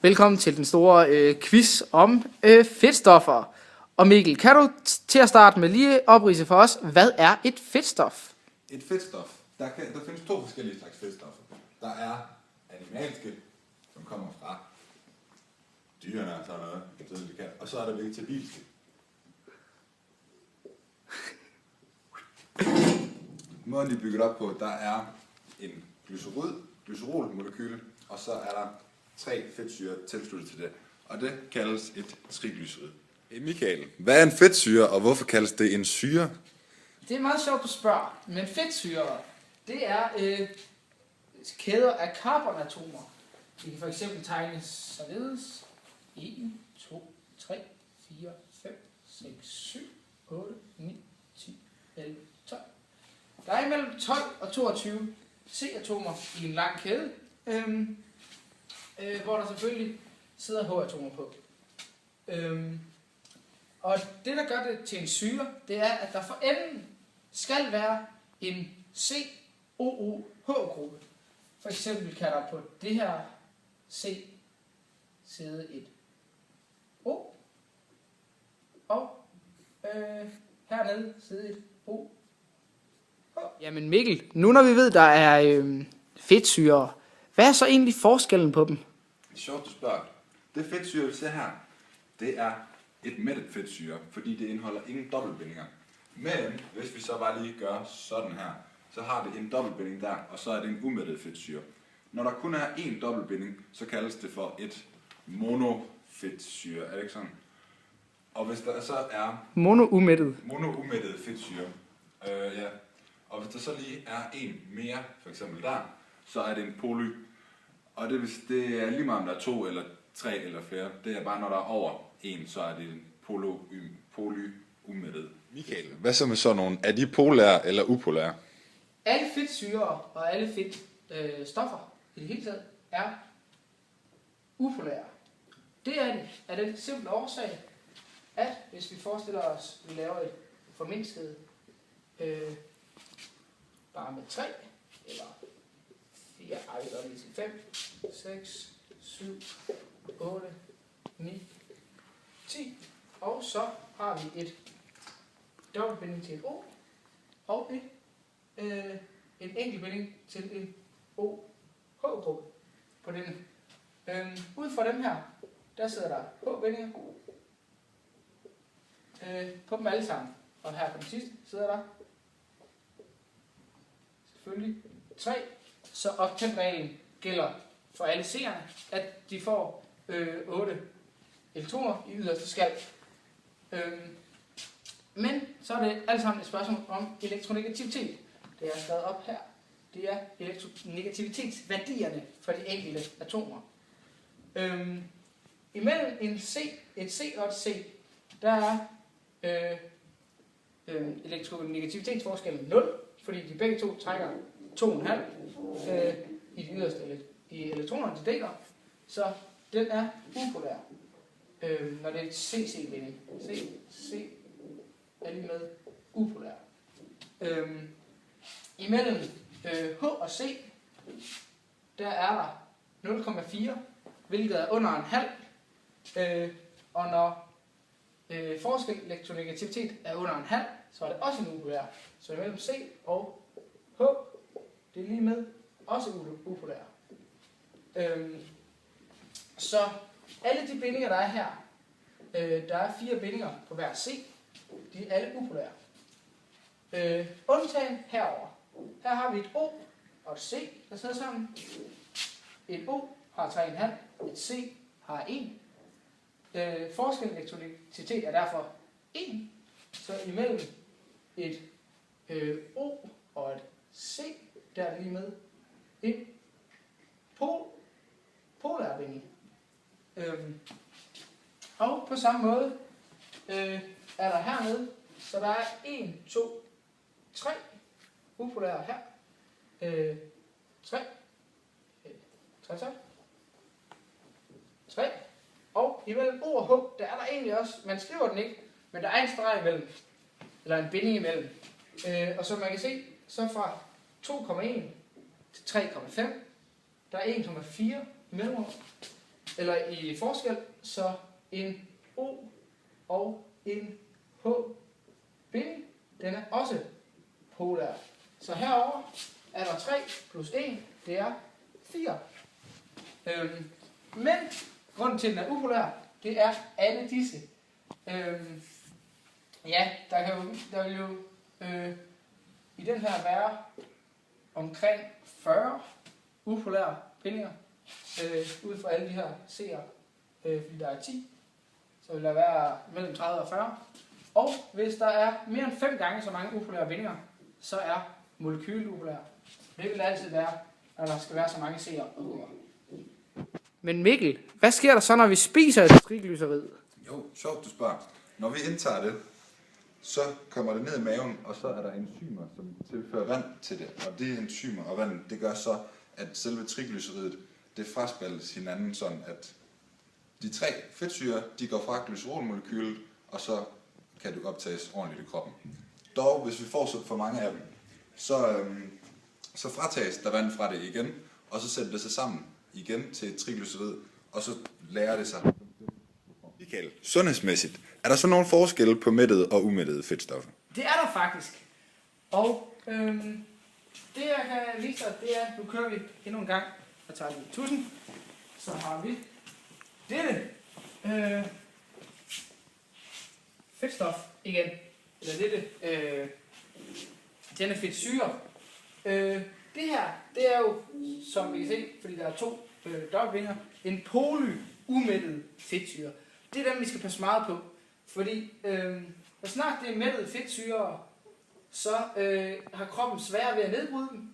Velkommen til den store quiz om fedtstoffer. Og Mikkel, kan du til at starte med lige opridse for os, hvad er et fedtstof? Et fedtstof. Der findes to forskellige slags fedtstoffer. Der er animalske, som kommer fra dyrene og sådan noget, og så er der vegetabilske. Måden de er bygget op på, der er en glycerolmolekyle, og så er der 3 fedtsyrer tilsluttet til det. Og det kaldes et triglycerid. Michael, hvad er en fedtsyre, og hvorfor kaldes det en syre? Det er meget sjovt, du spørger. Men fedtsyrer, det er kæder af carbonatomer. De kan for eksempel tegnes således. 1, 2, 3, 4, 5, 6, 7, 8, 9, 10, 11, 12. Der er imellem 12 og 22 C-atomer i en lang kæde, hvor der selvfølgelig sidder H-atomer på. Og det, der gør det til en syre, det er, at der for enden skal være en COOH-gruppe. For eksempel kan der på det her C sidde et O, og hernede sidde et O. Jamen Mikkel, nu når vi ved, der er fedtsyrer, hvad er så egentlig forskellen på dem? Det er sjovt, du spørger. Det fedtsyre, vi ser her, det er et mættet fedtsyre, fordi det indeholder ingen dobbeltbindinger. Men hvis vi så bare lige gør sådan her, så har det en dobbeltbinding der, og så er det en umættet fedtsyre. Når der kun er én dobbeltbinding, så kaldes det for et monofedtsyre, er det ikke sådan? Og hvis der så er monoumættet fedtsyre, ja. Og hvis der så lige er en mere, for eksempel der, så er det en poly. Og det er lige meget om der er 2 eller 3 eller flere. Det er bare når der er over 1, så er det en polyumættet. Michael, hvad så med sådan nogle? Er de polære eller upolære? Alle fedtsyrer og alle fedtstoffer i det hele taget er upolære. Det er det af den simple årsag, at hvis vi forestiller os, at vi laver et formindsket bare med 3 eller 4, vi gør lige til 5, 6, 7, 8, 9, 10, og så har vi et dobbeltbinding til et O, og en enkeltbinding til en OH-gruppe. På den. Ud fra dem her, der sidder der H-bindinger på dem alle sammen. Og her på den sidste sidder der selvfølgelig 3. Så oktantreglen gælder for alle C'erne, at de får 8 elektroner i yderste skal. Men så er det alt sammen et spørgsmål om elektronegativitet. Det er skrevet op her. Det er elektronegativitetsværdierne for de enkelte atomer. Imellem et C og et C, der er elektronegativitetsforskellen 0, fordi de begge to trækker 2,5 i de yderste i elektronerne, de deler. Så den er upolær, når det er et CC-binding. C er lige med upolær. Imellem H og C, der er der 0,4, hvilket er under en halv. Og når forskel elektronegativitet er under en halv, så er det også en upolær. Så imellem C og H, det er lige med også upolær. Så alle de bindinger, der er her, der er 4 bindinger på hver C, de er alle upolære. Undtagen herover. Her har vi et O og et C, der sidder sammen. Et O har 3,5, et C har 1. Forskellen elektronegativitet er derfor 1, så imellem et O og et C, der er lige med en polær binding. Og på samme måde er der hernede, så der er 1, 2, 3 upolære her. 3. Og imellem O og H, der er der egentlig også, man skriver den ikke, men der er en streg imellem, eller en binding imellem. Og som man kan se, så fra 2,1 til 3,5, der er 1,4 mellemrum. eller i forskel, så en O og en H binding, den er også polær. Så herover er der 3 plus 1, det er 4. Men grunden til, at den er upolær, det er alle disse. Ja, der vil jo i den her være omkring 40 upolære bindinger, ud fra alle de her C'er, fordi der er 10, så vil der være mellem 30 og 40. Og hvis der er mere end 5 gange så mange upolære bindinger, så er molekylet upolær. Det vil altid være, når der skal være så mange C'er og U'er. Men Mikkel, hvad sker der så, når vi spiser et triglycerid? Jo, sjovt du spørger. Når vi indtager det, så kommer det ned i maven, og så er der enzymer, som tilfører vand til det. Og de enzymer og vand, det gør så, at selve triglyceridet, det fraspaltes hinanden sådan, at de 3 fedtsyrer, de går fra glycerolmolekylet, og så kan det optages ordentligt i kroppen. Dog, hvis vi får for mange af dem, så fratages der vand fra det igen, og så sætter det sig sammen igen til et triglycerid, og så lærer det sig. Michael, sundhedsmæssigt, er der så nogle forskelle på mættede og umættede fedtstoffer? Det er der faktisk. Og det jeg kan vise dig, det er, nu kører vi endnu en gang, og tager lige 1000. Så har vi dette fedtstof igen. Eller dette denne fedtsyre. Det her, det er jo, som vi kan se, fordi der er 2 dobbeltvinger, en polyumættet fedtsyre. Det er dem, vi skal passe meget på. Fordi når snart det er mættede fedtsyre, så har kroppen svært ved at nedbryde dem.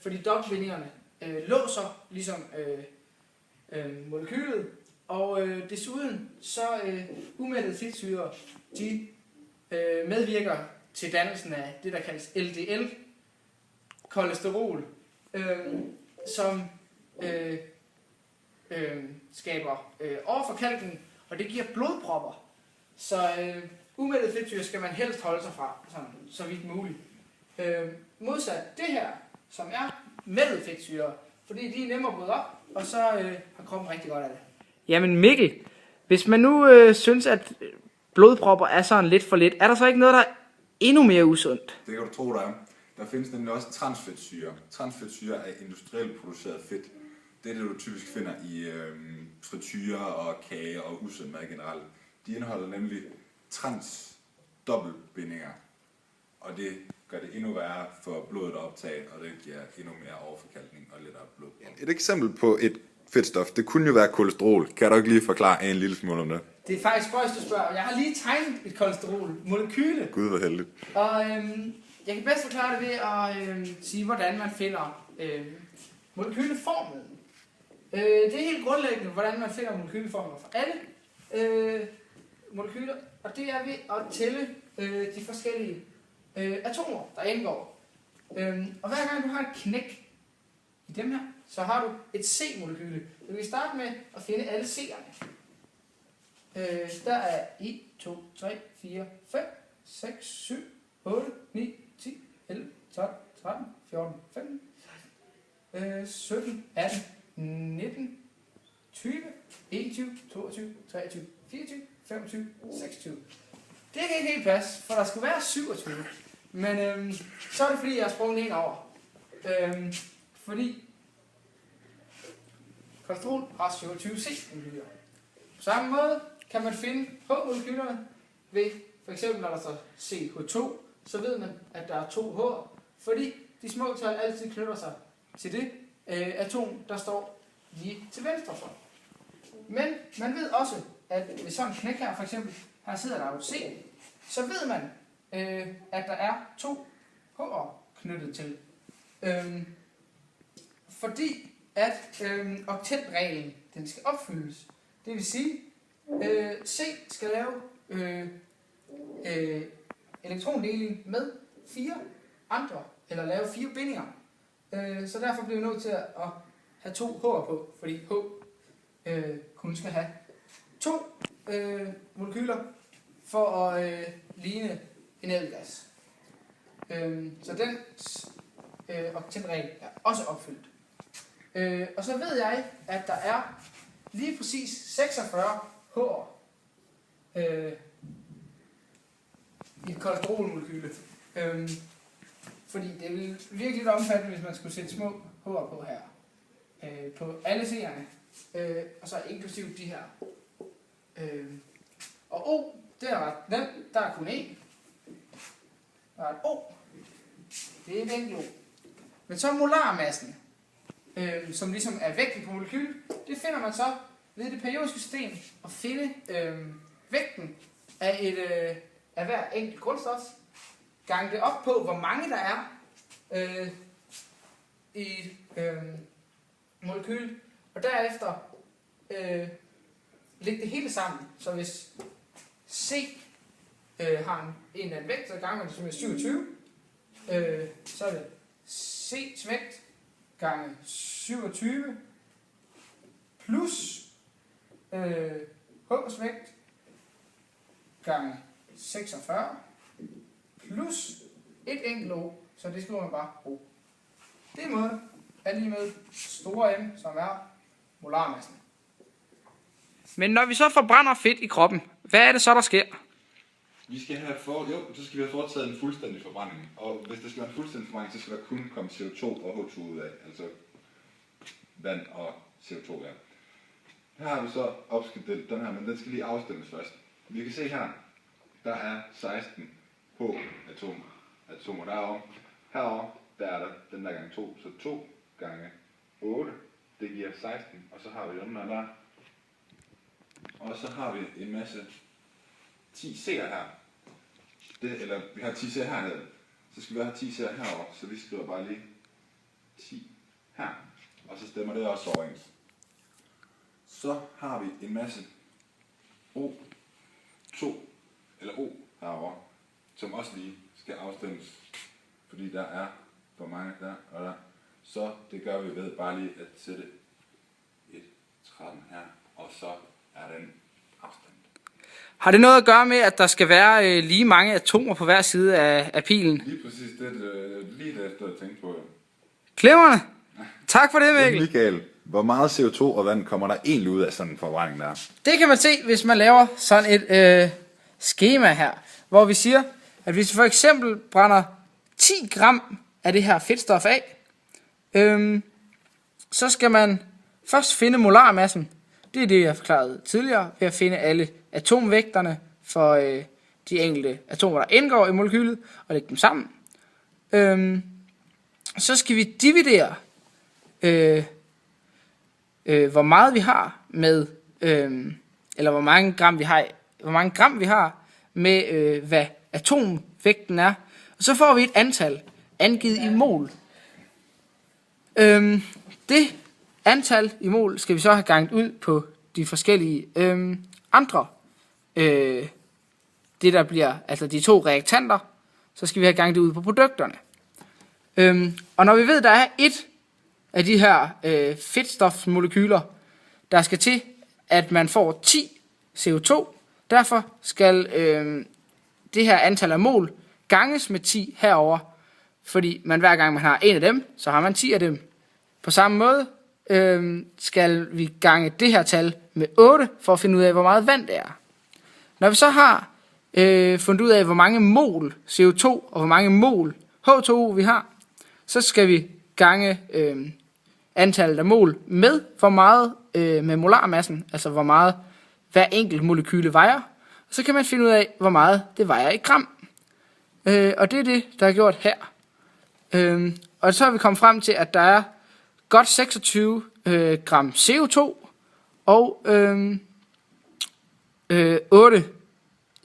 Fordi dobbeltvingerne låser ligesom molekylet. Og desuden så umættede fedtsyre, de medvirker til dannelsen af det, der kaldes LDL, kolesterol, som skaber overforkalkning, og det giver blodpropper. Så umættede fedtsyre skal man helst holde sig fra, sådan, så vidt muligt. Modsat det her, som er mættede fedtsyre, fordi de er nemmere at bryde op, og så har kroppen rigtig godt af det. Jamen Mikkel, hvis man nu synes, at blodpropper er sådan lidt for lidt, er der så ikke noget, der er endnu mere usundt? Det kan du tro, der er. Der findes nemlig også transfedtsyre. Transfedtsyre er industrielt produceret fedt. Det er det, du typisk finder i frityrer og kage og usund mad generelt. De indeholder nemlig transdobbeltbindinger, og det gør det endnu værre for blodet at optage, og det giver endnu mere overforkalkning og lettere blod. Et eksempel på et fedtstof, det kunne jo være kolesterol. Kan du ikke lige forklare en lille smule om det? Det er faktisk spøjst, du spørger. Jeg har lige tegnet et kolesterol-molekyle. Gud, hvor heldigt. Og jeg kan bedst forklare det ved at sige, hvordan man finder molekyleformlen. Det er helt grundlæggende, hvordan man finder molekyleformler for alle molekyler, og det er ved at tælle de forskellige atomer, der indgår. Og hver gang du har et knæk i dem her, så har du et C-molekyle. Så vi kan starte med at finde alle C'erne. Der er 1, 2, 3, 4, 5, 6, 7, 8, 9, 10, 11, 12, 13, 14, 15, 17, 18, 19, 20, 21, 22, 23, 24, 25, 26. Det kan ikke helt passe, for der skulle være 27. Men så er det fordi, jeg har sprunget en over. Fordi kolesterol har 27 C-molekyler. På samme måde kan man finde H-molekylerne ved, for eksempel når der står CH2, så ved man, at der er 2 H'er, fordi de små tal altid knytter sig til det atom, der står lige til venstre for. Men man ved også, at ved sådan en knæk her, for eksempel, her sidder der jo C, så ved man, at der er 2 H'er knyttet til. Fordi at oktetreglen, den skal opfyldes. Det vil sige, C skal lave elektrondeling med 4 andre, eller lave 4 bindinger. Så derfor bliver vi nødt til at have 2 H'er på, fordi H kun skal have 2 molekyler for at ligne en ædelgas. Så den oktetregel er også opfyldt. Og så ved jeg, at der er lige præcis 46 H'er i et kolesterolmolekyle. Fordi det vil virkelig lidt omfattende, hvis man skulle sætte små H'er på her. På alle C'erne. Og så inklusive de her. Og O, det er ret nemt. Der er kun én. Der er et O. Det er et enkelt O. Men så molarmassen, som ligesom er vægten på molekyl, det finder man så ved det periodiske system at finde vægten af hver enkelt grundstof. Gange det op på, hvor mange der er i molekyl, og derefter lægge det hele sammen. Så hvis C har en eller anden vægt, så ganger man det med 27, så er det C's vægt gange 27 plus H's vægt gange 46 plus et enkelt O, så det skriver man bare O. Det er måden er lige med store M, som er molarmassen. Men når vi så forbrænder fedt i kroppen, hvad er det så, der sker? Så skal vi have foretaget en fuldstændig forbrænding. Og hvis der skal være en fuldstændig forbrænding, så skal der kun komme CO2 og H2 ud af. Altså vand og CO2, ja. Her har vi så opskaleret den her, men den skal lige afstemmes først. Vi kan se her, der er 16 H-atomer derovre. Herovre, der er der den der gange 2, så 2 gange 8, det giver 16, og så har vi den der. Og så har vi en masse 10 C'er her. Eller vi har 10 C'er hernede. Så skal vi have 10 C'er herovre, så vi skriver bare lige 10 her. Og så stemmer det også overens. Så har vi en masse O2, eller O herovre, som også lige skal afstemmes, fordi der er for mange der og der. Så det gør vi ved bare lige at sætte et 13 her, og så er den afstemt. Har det noget at gøre med, at der skal være lige mange atomer på hver side af pilen? Lige præcis det, lige det, jeg tænkte på. Glimrende! Tak for det, Mikkel. Michael, hvor meget CO2 og vand kommer der egentlig ud af sådan en forbrænding der? Det kan man se, hvis man laver sådan et skema her, hvor vi siger, at hvis vi for eksempel brænder 10 gram af det her fedtstof af, så skal man først finde molarmassen. Det er det, jeg har forklaret tidligere, ved at finde alle atomvægterne for de enkelte atomer, der indgår i molekylet, og lægge dem sammen. Så skal vi dividere, hvor meget vi har med, eller hvor mange gram vi har med, hvad atomvægten er. Og så får vi et antal angivet i mol. Det antal i mol skal vi så have ganget ud på de forskellige andre, det der bliver, altså de to reaktanter, så skal vi have ganget det ud på produkterne. Og når vi ved, der er et af de her fedtstofmolekyler, der skal til, at man får 10 CO2, derfor skal det her antal af mol ganges med 10 herover, fordi man hver gang man har en af dem, så har man 10 af dem. På samme måde skal vi gange det her tal med 8, for at finde ud af, hvor meget vand det er. Når vi så har fundet ud af, hvor mange mol CO2 og hvor mange mol H2O vi har, så skal vi gange antallet af mol med hvor meget med molarmassen, altså hvor meget hver enkelt molekyle vejer. Og så kan man finde ud af, hvor meget det vejer i gram. Og det er det, der er gjort her. Og så er vi kommet frem til, at der er godt 26 gram CO2 og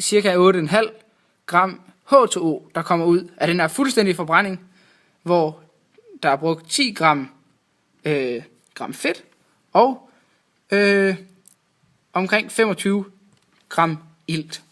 cirka 8,5 gram H2O, der kommer ud af den her fuldstændige forbrænding, hvor der er brugt 10 gram fedt og omkring 25 gram ilt.